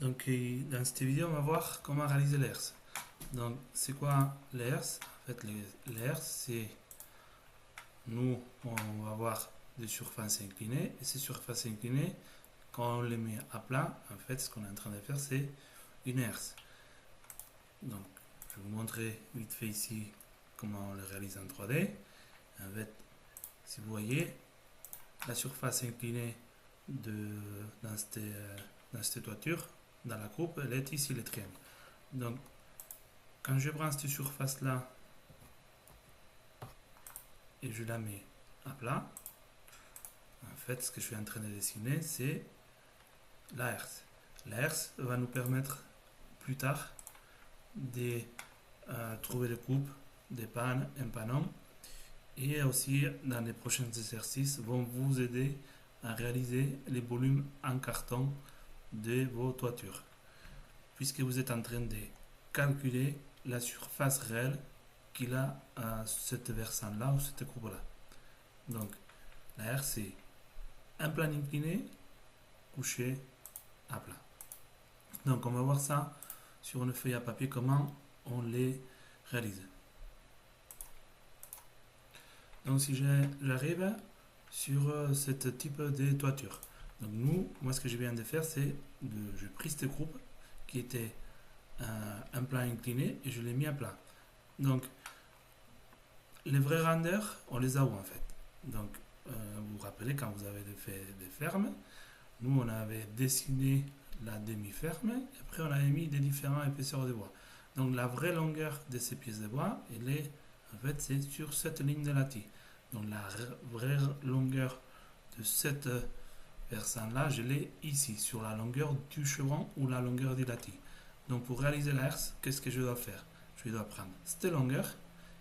Donc dans cette vidéo, on va voir comment réaliser l'herse. Donc c'est quoi l'herse? En fait, l'herse, c'est nous, on va avoir des surfaces inclinées. Et ces surfaces inclinées, quand on les met à plat, en fait, ce qu'on est en train de faire, c'est une herse. Donc je vais vous montrer vite fait ici comment on le réalise en 3D. En fait, si vous voyez, la surface inclinée dans cette toiture, dans la coupe, elle est ici, le triangle. Donc, quand je prends cette surface-là et je la mets à plat, en fait, ce que je suis en train de dessiner, c'est la herse. La herse va nous permettre plus tard de trouver des coupes, des pannes, un panneau, et aussi dans les prochains exercices vont vous aider à réaliser les volumes en carton de vos toitures, puisque vous êtes en train de calculer la surface réelle qu'il a à cette versant-là ou cette coupe-là. Donc, la R, c'est un plan incliné couché à plat. Donc, on va voir ça sur une feuille à papier, comment on les réalise. Donc, si j'arrive sur ce type de toiture. Donc, moi, ce que je viens de faire, c'est je pris cette coupe qui était un plan incliné et je l'ai mis à plat. Donc, les vrais renders, on les a où en fait? Donc, vous vous rappelez quand vous avez fait des fermes, nous on avait dessiné la demi-ferme et après on avait mis des différentes épaisseurs de bois. Donc la vraie longueur de ces pièces de bois, elle est en fait c'est sur cette ligne de lattice. Donc la vraie longueur de cette versant-là, je l'ai ici, sur la longueur du chevron ou la longueur du lattice. Donc pour réaliser la herse, qu'est-ce que je dois faire? Je dois prendre cette longueur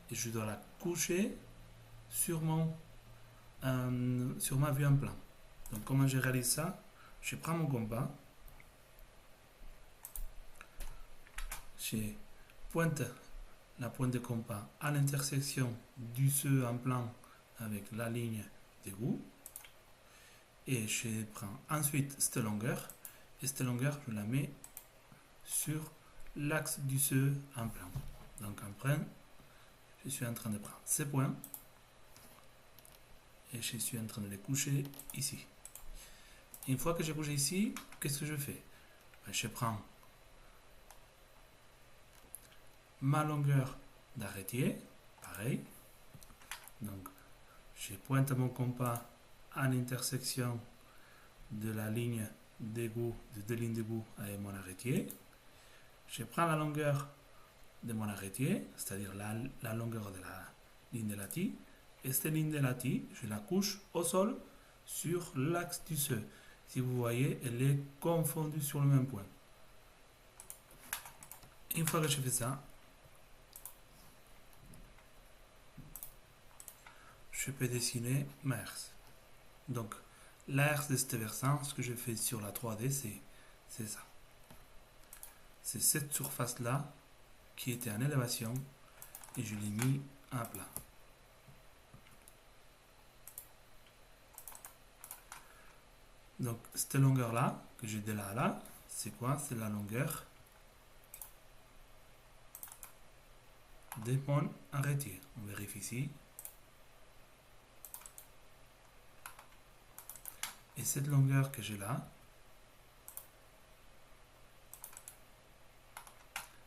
et je dois la coucher sur sur ma vue en plan. Donc comment je réalise ça? Je prends mon compas, je pointe la pointe de compas à l'intersection du CE en plan avec la ligne d'égout et je prends ensuite cette longueur et cette longueur je la mets sur l'axe du CE en plan. Donc je suis en train de prendre ces points et je suis en train de les coucher ici. Une fois que j'ai couché ici, qu'est-ce que je fais? Je prends ma longueur d'arrêtier, pareil. Donc, je pointe mon compas à l'intersection de la ligne d'égout, de deux lignes d'égout avec mon arrêtier. Je prends la longueur de mon arrêtier, c'est-à-dire la longueur de la ligne de lattice, et cette ligne de lattice, je la couche au sol sur l'axe du CE. Si vous voyez, elle est confondue sur le même point. Une fois que je fais ça, je peux dessiner ma herse. Donc, la herse de ce versant, ce que je fais sur la 3D, c'est ça. C'est cette surface-là qui était en élévation et je l'ai mis à plat. Donc, cette longueur-là, que j'ai de là à là, c'est quoi? C'est la longueur des mon arrêtier. On vérifie ici. Et cette longueur que j'ai là,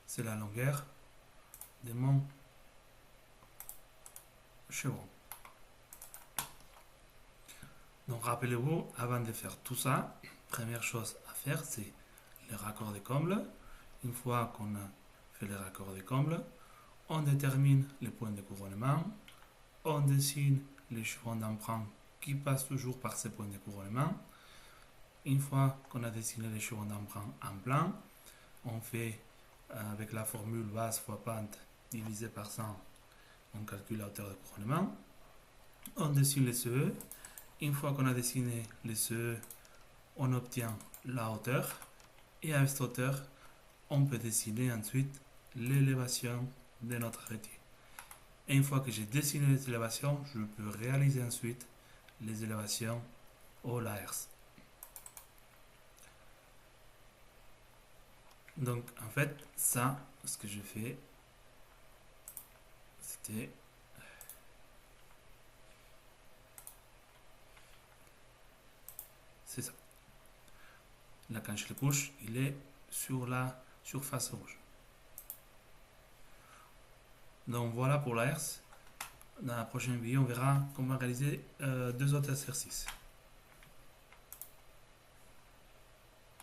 c'est la longueur de mon chevron. Donc rappelez-vous, avant de faire tout ça, première chose à faire, c'est le raccord de comble. Une fois qu'on a fait le raccord de comble, on détermine les points de couronnement, on dessine les chevrons d'emprunt qui passent toujours par ces points de couronnement. Une fois qu'on a dessiné les chevrons d'emprunt en plan, on fait avec la formule base fois pente divisé par 100, on calcule la hauteur de couronnement. On dessine les CE. Une fois qu'on a dessiné les CE, on obtient la hauteur. Et avec cette hauteur, on peut dessiner ensuite l'élévation de notre arrêtier. Et une fois que j'ai dessiné les élévations, je peux réaliser ensuite les élévations au la herse. Donc en fait, ça, ce que je fais, c'était c'est ça. Là, quand je le couche, il est sur la surface rouge. Donc voilà pour la herse. Dans la prochaine vidéo, on verra comment réaliser deux autres exercices.